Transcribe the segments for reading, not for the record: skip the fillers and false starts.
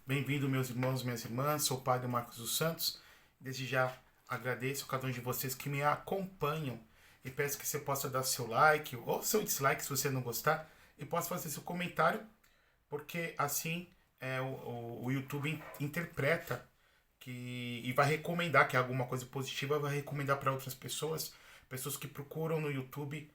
Bem-vindo, meus irmãos e minhas irmãs. Sou o Padre Marcos dos Santos. Desde já agradeço a cada um de vocês que me acompanham e peço que você possa dar seu like ou seu dislike se você não gostar e possa fazer seu comentário, porque assim o YouTube interpreta e vai recomendar que é alguma coisa positiva, vai recomendar para outras pessoas, pessoas que procuram no YouTube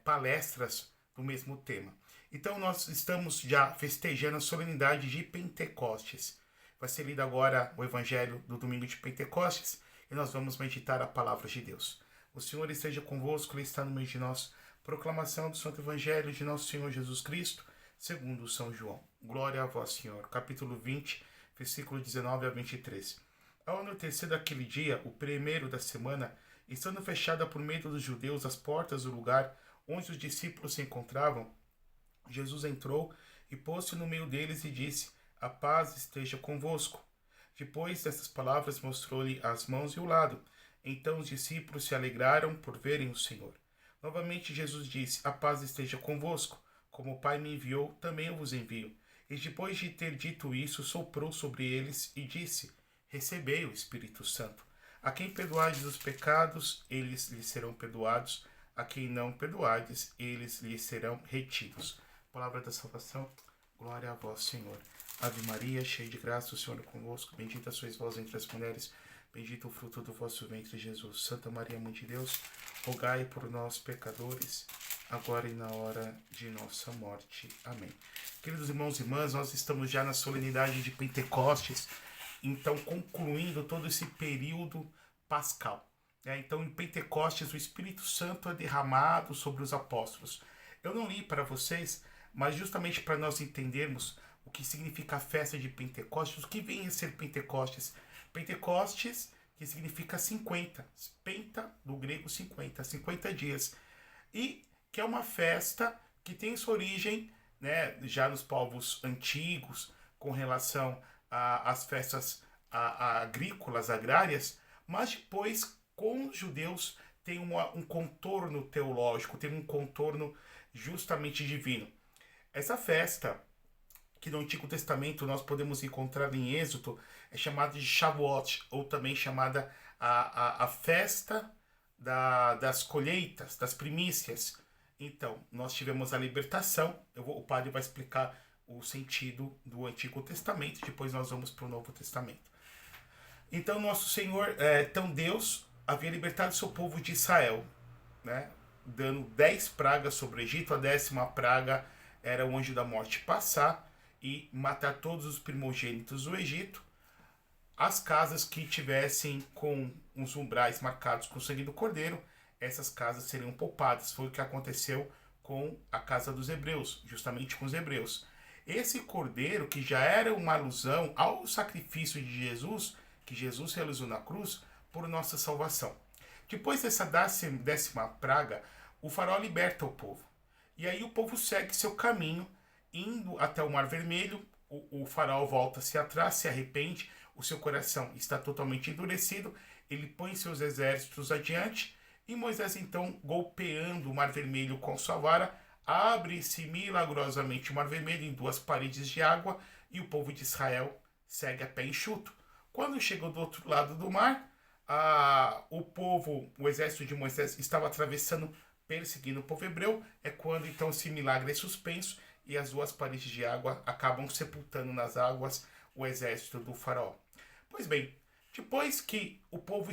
palestras do mesmo tema. Então nós estamos já festejando a solenidade de Pentecostes. Vai ser lido agora o Evangelho do domingo de Pentecostes e nós vamos meditar a palavra de Deus. O Senhor esteja convosco, Ele está no meio de nós. Proclamação do Santo Evangelho de nosso Senhor Jesus Cristo, segundo São João. Glória a vós, Senhor. Capítulo 20, versículo 19 a 23. Ao anoitecer daquele dia, o primeiro da semana, estando fechada por meio dos judeus as portas do lugar onde os discípulos se encontravam, Jesus entrou e pôs-se no meio deles e disse: A paz esteja convosco. Depois dessas palavras mostrou-lhe as mãos e o lado. Então os discípulos se alegraram por verem o Senhor. Novamente Jesus disse: A paz esteja convosco. Como o Pai me enviou, também eu vos envio. E depois de ter dito isso, soprou sobre eles e disse: Recebei o Espírito Santo. A quem perdoardes os pecados, eles lhes serão perdoados. A quem não perdoardes, eles lhes serão retidos. Palavra da salvação, glória a vós, Senhor. Ave Maria, cheia de graça, o Senhor é convosco. Bendita sois vós entre as mulheres, bendito o fruto do vosso ventre, Jesus. Santa Maria, Mãe de Deus, rogai por nós, pecadores, agora e na hora de nossa morte. Amém. Queridos irmãos e irmãs, nós estamos já na solenidade de Pentecostes, então concluindo todo esse período pascal. Então, em Pentecostes, o Espírito Santo é derramado sobre os apóstolos. Eu não li para vocês, mas justamente para nós entendermos o que significa a festa de Pentecostes, o que vem a ser Pentecostes. Pentecostes, que significa 50, penta do grego 50, 50 dias. E que é uma festa que tem sua origem, né, já nos povos antigos, com relação às festas agrícolas, agrárias, mas depois com os judeus tem um contorno teológico, tem um contorno justamente divino. Essa festa, que no Antigo Testamento nós podemos encontrar em Êxodo, é chamada de Shavuot, ou também chamada a festa das colheitas, das primícias. Então, nós tivemos a libertação, o padre vai explicar o sentido do Antigo Testamento, depois nós vamos para o Novo Testamento. Então, nosso Senhor, então Deus havia libertado seu povo de Israel, né? Dando 10 pragas sobre o Egito. A 10ª praga era o anjo da morte passar e matar todos os primogênitos do Egito. As casas que tivessem com os umbrais marcados com o sangue do cordeiro, essas casas seriam poupadas. Foi o que aconteceu com a casa dos hebreus, justamente com os hebreus. Esse cordeiro, que já era uma alusão ao sacrifício de Jesus, que Jesus realizou na cruz por nossa salvação. Depois dessa 10ª praga, o faraó liberta o povo. E aí o povo segue seu caminho, indo até o Mar Vermelho. O faraó volta-se atrás, se arrepende, o seu coração está totalmente endurecido, ele põe seus exércitos adiante, e Moisés então, golpeando o Mar Vermelho com sua vara, abre-se milagrosamente o Mar Vermelho em 2 paredes de água, e o povo de Israel segue a pé enxuto. Quando chegou do outro lado do mar, o exército de Moisés estava atravessando, perseguindo o povo hebreu. É quando então esse milagre é suspenso e as 2 paredes de água acabam sepultando nas águas o exército do faraó. Pois bem, depois que o povo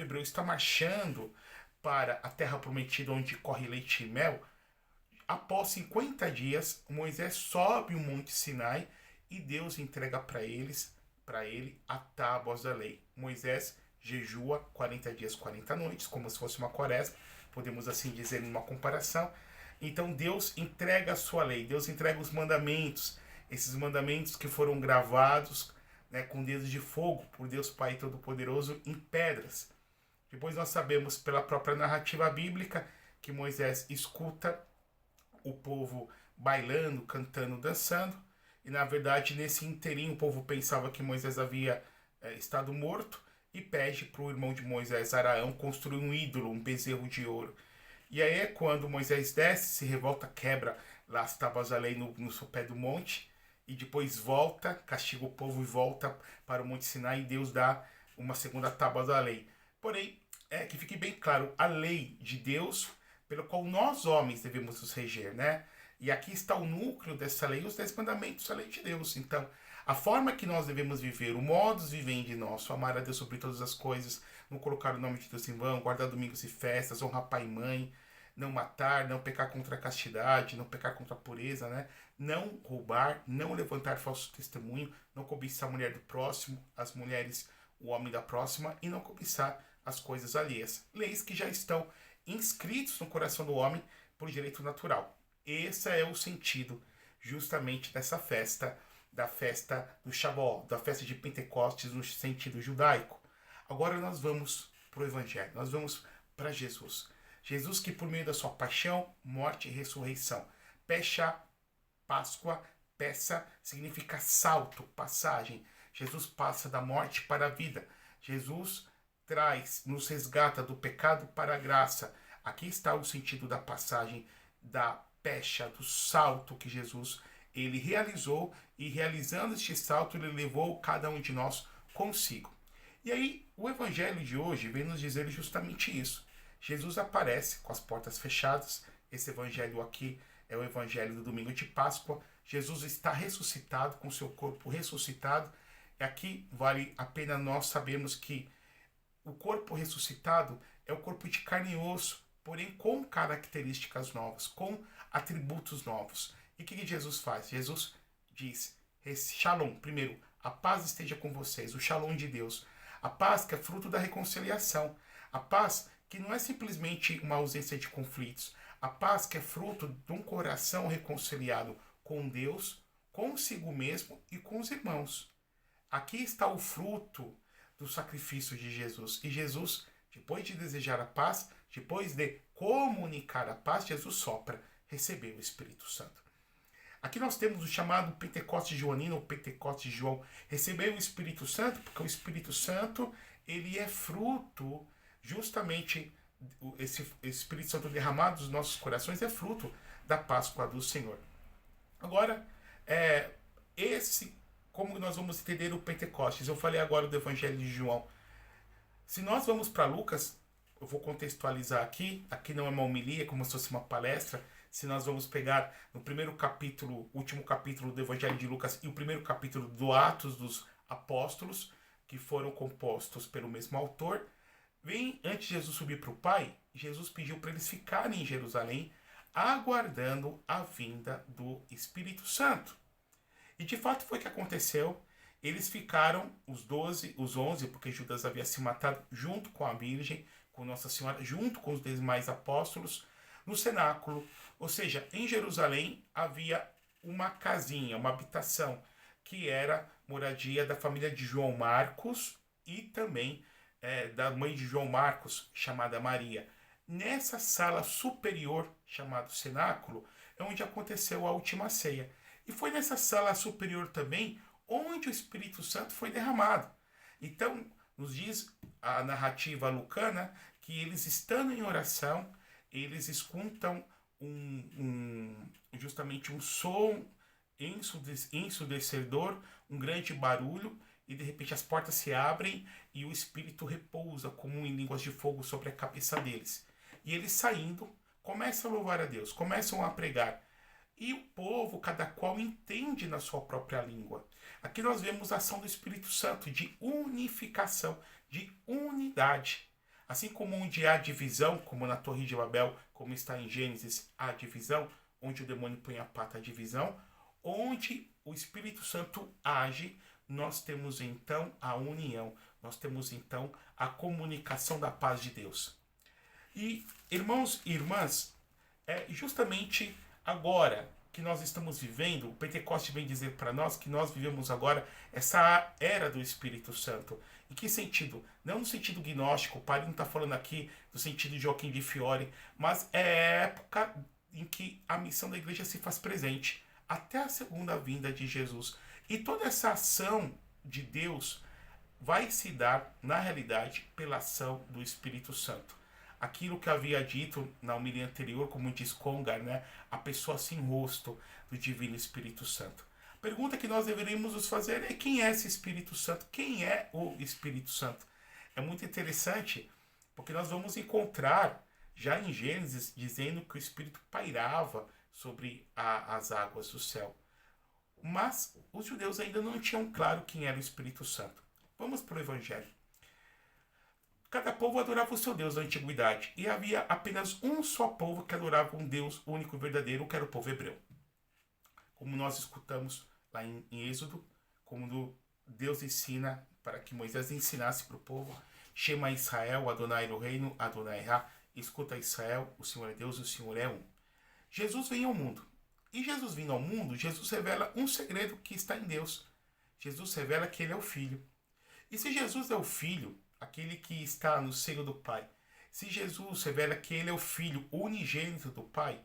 hebreu está marchando para a terra prometida onde corre leite e mel, após 50 dias, Moisés sobe o Monte Sinai e Deus entrega para ele a tábuas da lei. Moisés jejua 40 dias, 40 noites, como se fosse uma quaresma, podemos assim dizer numa comparação. Então Deus entrega a sua lei, Deus entrega os mandamentos, esses mandamentos que foram gravados, né, com dedos de fogo por Deus Pai Todo-Poderoso em pedras. Depois nós sabemos pela própria narrativa bíblica que Moisés escuta o povo bailando, cantando, dançando. E na verdade, nesse inteirinho, o povo pensava que Moisés havia estado morto e pede para o irmão de Moisés, Araão, construir um ídolo, um bezerro de ouro. E aí é quando Moisés desce, se revolta, quebra lá as tábuas da lei no pé do monte e depois volta, castiga o povo e volta para o Monte Sinai e Deus dá uma segunda tábua da lei. Porém, que fique bem claro, a lei de Deus, pelo qual nós homens devemos nos reger, né? E aqui está o núcleo dessa lei, os 10 mandamentos, a lei de Deus. Então, a forma que nós devemos viver, o modus vivendi nosso, amar a Deus sobre todas as coisas, não colocar o nome de Deus em vão, guardar domingos e festas, honrar pai e mãe, não matar, não pecar contra a castidade, não pecar contra a pureza, né? Não roubar, não levantar falso testemunho, não cobiçar a mulher do próximo, as mulheres, o homem da próxima, e não cobiçar as coisas alheias. Leis que já estão inscritos no coração do homem por direito natural. Esse é o sentido justamente dessa festa, da festa do Shavuot, da festa de Pentecostes no sentido judaico. Agora nós vamos para o Evangelho, nós vamos para Jesus. Jesus que por meio da sua paixão, morte e ressurreição. Pecha, Páscoa, peça significa salto, passagem. Jesus passa da morte para a vida. Jesus nos resgata do pecado para a graça. Aqui está o sentido da passagem, da pecha, do salto que Jesus ele realizou, e realizando este salto ele levou cada um de nós consigo. E aí o evangelho de hoje vem nos dizer justamente isso. Jesus aparece com as portas fechadas. Esse evangelho aqui é o evangelho do domingo de Páscoa. Jesus está ressuscitado, com seu corpo ressuscitado. E aqui vale a pena nós sabermos que o corpo ressuscitado é o corpo de carne e osso, porém com características novas, com atributos novos. E o que Jesus faz? Jesus diz, Shalom, primeiro, a paz esteja com vocês, o Shalom de Deus. A paz que é fruto da reconciliação. A paz que não é simplesmente uma ausência de conflitos. A paz que é fruto de um coração reconciliado com Deus, consigo mesmo e com os irmãos. Aqui está o fruto do sacrifício de Jesus. E Jesus, depois de desejar a paz, depois de comunicar a paz, Jesus sopra, recebeu o Espírito Santo. Aqui nós temos o chamado Pentecostes joanino, ou Pentecostes de João. Recebeu o Espírito Santo, porque o Espírito Santo ele é fruto, justamente, esse Espírito Santo derramado nos nossos corações é fruto da Páscoa do Senhor. Agora, como nós vamos entender o Pentecostes? Eu falei agora do Evangelho de João. Se nós vamos para Lucas, eu vou contextualizar aqui não é uma homilia, como se fosse uma palestra. Se nós vamos pegar no primeiro capítulo, último capítulo do Evangelho de Lucas e o primeiro capítulo do Atos dos Apóstolos, que foram compostos pelo mesmo autor, antes de Jesus subir para o Pai, Jesus pediu para eles ficarem em Jerusalém, aguardando a vinda do Espírito Santo. E de fato foi o que aconteceu. Eles ficaram, os 11, porque Judas havia se matado junto com a Virgem, com Nossa Senhora, junto com os demais apóstolos, no cenáculo. Ou seja, em Jerusalém havia uma casinha, uma habitação, que era moradia da família de João Marcos e também da mãe de João Marcos, chamada Maria. Nessa sala superior, chamada cenáculo, é onde aconteceu a última ceia. E foi nessa sala superior também onde o Espírito Santo foi derramado. Então, nos diz a narrativa lucana que eles, estando em oração, eles escutam justamente um som ensurdecedor, um grande barulho, e de repente as portas se abrem e o Espírito repousa como em línguas de fogo sobre a cabeça deles. E eles saindo, começam a louvar a Deus, começam a pregar. E o povo, cada qual entende na sua própria língua. Aqui nós vemos a ação do Espírito Santo de unificação, de unidade. Assim como onde há divisão, como na Torre de Babel, como está em Gênesis, há divisão, onde o demônio põe a pata, a divisão, onde o Espírito Santo age, nós temos então a união, nós temos então a comunicação da paz de Deus. E, irmãos e irmãs, justamente agora que nós estamos vivendo, o Pentecostes vem dizer para nós que nós vivemos agora essa era do Espírito Santo. Em que sentido? Não no sentido gnóstico, o padre não está falando aqui do sentido de Joaquim de Fiore, mas é a época em que a missão da igreja se faz presente, até a segunda vinda de Jesus. E toda essa ação de Deus vai se dar, na realidade, pela ação do Espírito Santo. Aquilo que havia dito na homilia anterior, como diz Congar, né? A pessoa sem rosto do Divino Espírito Santo. A pergunta que nós deveríamos nos fazer é: quem é esse Espírito Santo? Quem é o Espírito Santo? É muito interessante, porque nós vamos encontrar já em Gênesis dizendo que o Espírito pairava sobre as águas do céu. Mas os judeus ainda não tinham claro quem era o Espírito Santo. Vamos para o Evangelho. Cada povo adorava o seu Deus na antiguidade, e havia apenas um só povo que adorava um Deus único e verdadeiro, que era o povo hebreu. Como nós escutamos lá em Êxodo, como Deus ensina para que Moisés ensinasse para o povo: Shema Israel, Adonai Eloheinu, Adonai Ra, escuta Israel, o Senhor é Deus, o Senhor é um. Jesus vem ao mundo. E Jesus vindo ao mundo, Jesus revela um segredo que está em Deus. Jesus revela que ele é o Filho. E se Jesus é o Filho, aquele que está no seio do Pai, se Jesus revela que ele é o Filho unigênito do Pai,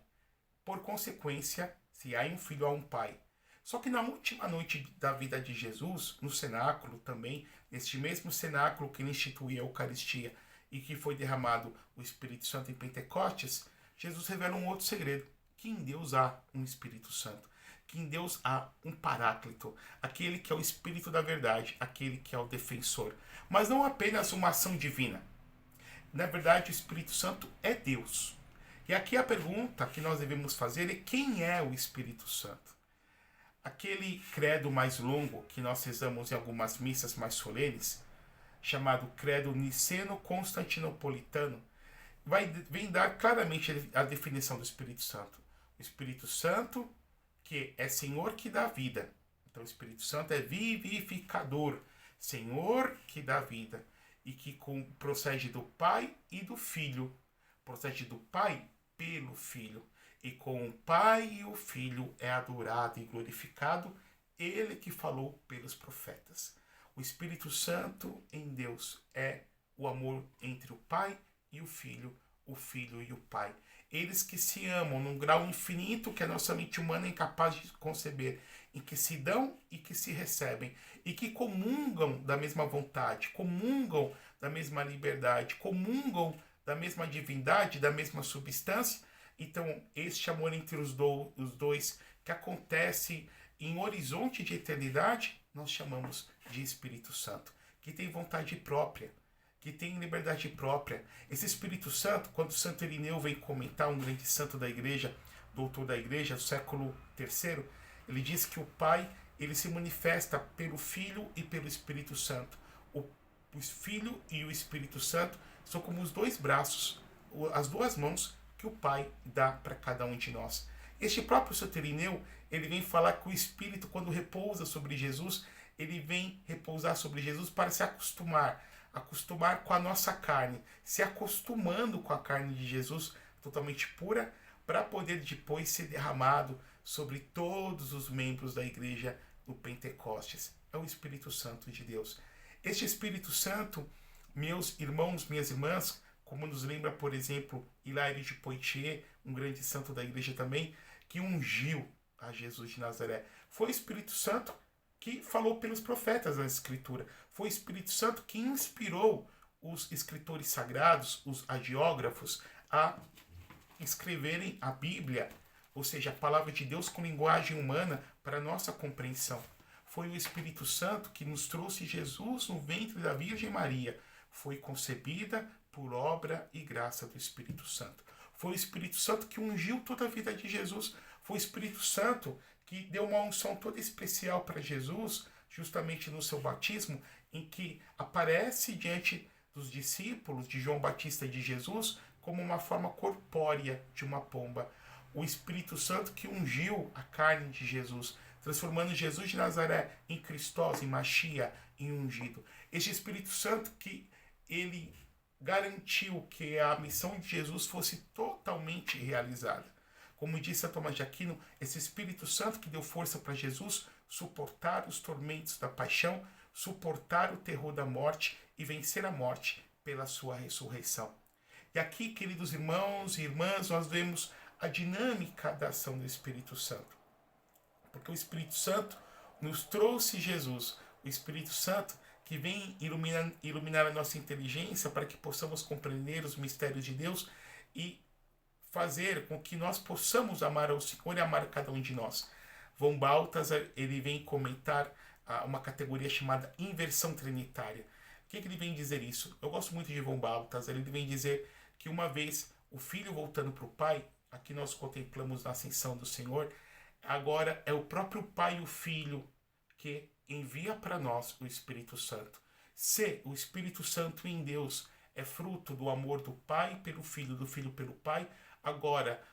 por consequência, se há um Filho, há um Pai. Só que na última noite da vida de Jesus, no cenáculo também, neste mesmo cenáculo que ele instituiu a Eucaristia e que foi derramado o Espírito Santo em Pentecostes, Jesus revela um outro segredo: que em Deus há um Espírito Santo, que em Deus há um Paráclito, aquele que é o Espírito da verdade, aquele que é o defensor. Mas não apenas uma ação divina. Na verdade, o Espírito Santo é Deus. E aqui a pergunta que nós devemos fazer é: quem é o Espírito Santo? Aquele credo mais longo que nós rezamos em algumas missas mais solenes, chamado Credo Niceno-Constantinopolitano, vem dar claramente a definição do Espírito Santo. O Espírito Santo, que é Senhor que dá vida. Então o Espírito Santo é vivificador, Senhor que dá vida, e que procede do Pai e do Filho. Procede do Pai pelo Filho. E com o Pai e o Filho é adorado e glorificado ele que falou pelos profetas. O Espírito Santo em Deus é o amor entre o Pai e o Filho e o Pai. Eles que se amam num grau infinito que a nossa mente humana é incapaz de conceber, em que se dão e que se recebem, e que comungam da mesma vontade, comungam da mesma liberdade, comungam da mesma divindade, da mesma substância. Então, este amor entre os dois, que acontece em horizonte de eternidade, nós chamamos de Espírito Santo, que tem vontade própria, que tem liberdade própria. Esse Espírito Santo, quando Santo Irineu vem comentar, um grande santo da igreja, doutor da igreja, do século III, ele diz que o Pai, ele se manifesta pelo Filho e pelo Espírito Santo. O Filho e o Espírito Santo são como os dois braços, as duas mãos que o Pai dá para cada um de nós. Este próprio Santo Irineu, ele vem falar que o Espírito, quando repousa sobre Jesus, ele vem repousar sobre Jesus para se acostumar com a nossa carne, se acostumando com a carne de Jesus totalmente pura, para poder depois ser derramado sobre todos os membros da igreja do Pentecostes. É o Espírito Santo de Deus. Este Espírito Santo, meus irmãos, minhas irmãs, como nos lembra, por exemplo, Hilário de Poitiers, um grande santo da igreja também, que ungiu a Jesus de Nazaré. Foi o Espírito Santo que falou pelos profetas na Escritura. Foi o Espírito Santo que inspirou os escritores sagrados, os hagiógrafos, a escreverem a Bíblia, ou seja, a palavra de Deus com linguagem humana para a nossa compreensão. Foi o Espírito Santo que nos trouxe Jesus no ventre da Virgem Maria. Foi concebida por obra e graça do Espírito Santo. Foi o Espírito Santo que ungiu toda a vida de Jesus. Foi o Espírito Santo que deu uma unção toda especial para Jesus, justamente no seu batismo, em que aparece diante dos discípulos de João Batista e de Jesus como uma forma corpórea de uma pomba. O Espírito Santo que ungiu a carne de Jesus, transformando Jesus de Nazaré em Cristós, em Machia, em ungido. Este Espírito Santo que ele garantiu que a missão de Jesus fosse totalmente realizada. Como disse São Tomás de Aquino, esse Espírito Santo que deu força para Jesus suportar os tormentos da paixão, suportar o terror da morte e vencer a morte pela sua ressurreição. E aqui, queridos irmãos e irmãs, nós vemos a dinâmica da ação do Espírito Santo. Porque o Espírito Santo nos trouxe Jesus, o Espírito Santo que vem iluminar a nossa inteligência para que possamos compreender os mistérios de Deus e fazer com que nós possamos amar ao Senhor e amar cada um de nós. Von Balthasar, ele vem comentar uma categoria chamada inversão trinitária. O que ele vem dizer isso? Eu gosto muito de Von Balthasar, ele vem dizer que uma vez o filho voltando para o pai, aqui nós contemplamos na ascensão do Senhor, agora é o próprio pai e o filho que envia para nós o Espírito Santo. Se o Espírito Santo em Deus é fruto do amor do pai pelo filho, do filho pelo pai, agora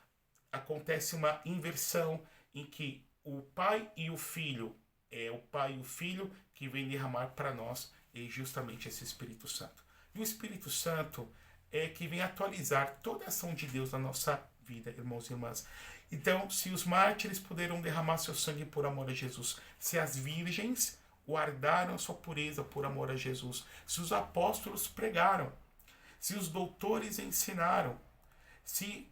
acontece uma inversão em que o pai e o filho, é o pai e o filho que vem derramar para nós justamente esse Espírito Santo. E o Espírito Santo é que vem atualizar toda a ação de Deus na nossa vida, irmãos e irmãs. Então, se os mártires puderam derramar seu sangue por amor a Jesus, se as virgens guardaram sua pureza por amor a Jesus, se os apóstolos pregaram, se os doutores ensinaram, se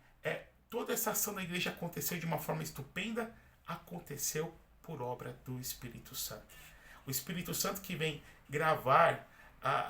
toda essa ação da igreja aconteceu de uma forma estupenda, aconteceu por obra do Espírito Santo. O Espírito Santo que vem gravar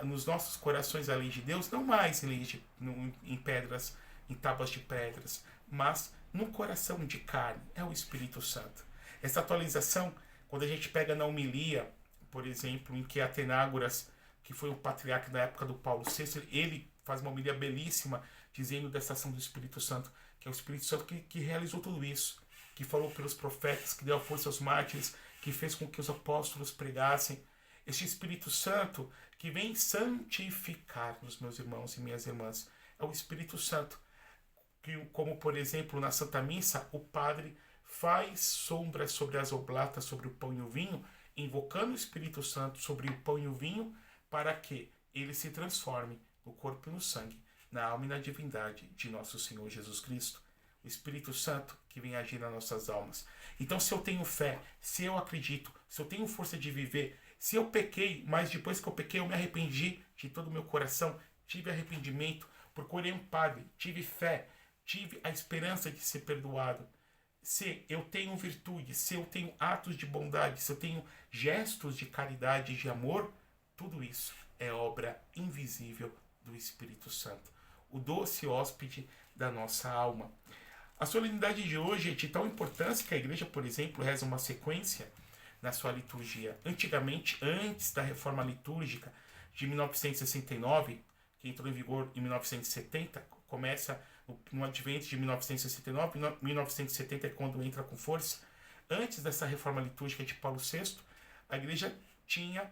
nos nossos corações a lei de Deus, não mais em pedras, em tábuas de pedras, mas no coração de carne, é o Espírito Santo. Essa atualização, quando a gente pega na homilia, por exemplo, em que Atenágoras, que foi o patriarca da época do Paulo VI, ele faz uma homilia belíssima, dizendo dessa ação do Espírito Santo, que é o Espírito Santo que realizou tudo isso, que falou pelos profetas, que deu a força aos mártires, que fez com que os apóstolos pregassem. Este Espírito Santo que vem santificar-nos, meus irmãos e minhas irmãs, é o Espírito Santo, que, como por exemplo na Santa Missa, o padre faz sombras sobre as oblatas, sobre o pão e o vinho, invocando o Espírito Santo sobre o pão e o vinho, para que ele se transforme no corpo e no sangue, na alma e na divindade de nosso Senhor Jesus Cristo. O Espírito Santo que vem agir nas nossas almas. Então, se eu tenho fé, se eu acredito, se eu tenho força de viver, se eu pequei, mas depois que eu pequei eu me arrependi de todo o meu coração, tive arrependimento, procurei um padre, tive fé, tive a esperança de ser perdoado. Se eu tenho virtude, se eu tenho atos de bondade, se eu tenho gestos de caridade e de amor, tudo isso é obra invisível do Espírito Santo, o doce hóspede da nossa alma. A solenidade de hoje é de tal importância que a igreja, por exemplo, reza uma sequência na sua liturgia. Antigamente, antes da reforma litúrgica de 1969, que entrou em vigor em 1970, começa no advento de 1969, 1970 é quando entra com força. Antes dessa reforma litúrgica de Paulo VI, a igreja tinha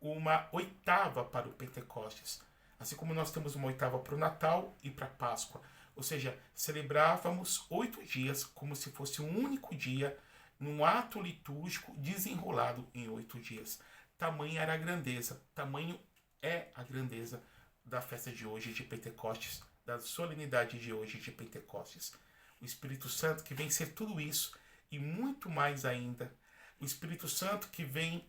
uma oitava para o Pentecostes, assim como nós temos uma oitava para o Natal e para a Páscoa. Ou seja, celebrávamos 8 dias como se fosse um único dia, num ato litúrgico desenrolado em 8 dias. Tamanha era a grandeza, tamanho é a grandeza da festa de hoje de Pentecostes, da solenidade de hoje de Pentecostes. O Espírito Santo que vem ser tudo isso e muito mais ainda. O Espírito Santo que vem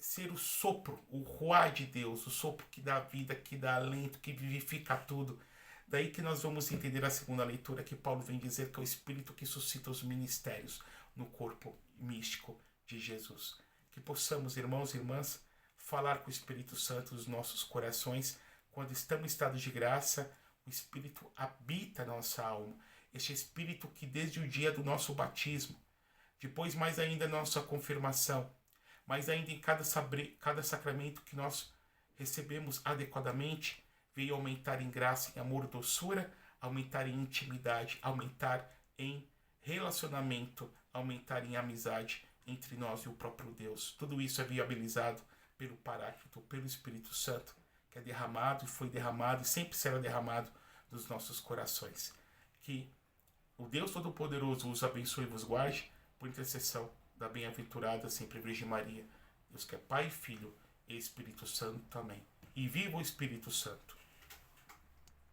ser o sopro, o ruá de Deus, o sopro que dá vida, que dá alento, que vivifica tudo. Daí que nós vamos entender a segunda leitura, que Paulo vem dizer que é o Espírito que suscita os ministérios no corpo místico de Jesus. Que possamos, irmãos e irmãs, falar com o Espírito Santo nos nossos corações. Quando estamos em estado de graça, o Espírito habita na nossa alma. Este Espírito que desde o dia do nosso batismo, depois mais ainda na nossa confirmação, mas ainda em cada sacramento que nós recebemos adequadamente, veio aumentar em graça, em amor, doçura, aumentar em intimidade, aumentar em relacionamento, aumentar em amizade entre nós e o próprio Deus. Tudo isso é viabilizado pelo Paráclito, pelo Espírito Santo, que é derramado e foi derramado e sempre será derramado nos nossos corações. Que o Deus Todo-Poderoso os abençoe e vos guarde, por intercessão da bem-aventurada sempre Virgem Maria. Deus que é Pai, Filho e Espírito Santo. Amém. E viva o Espírito Santo!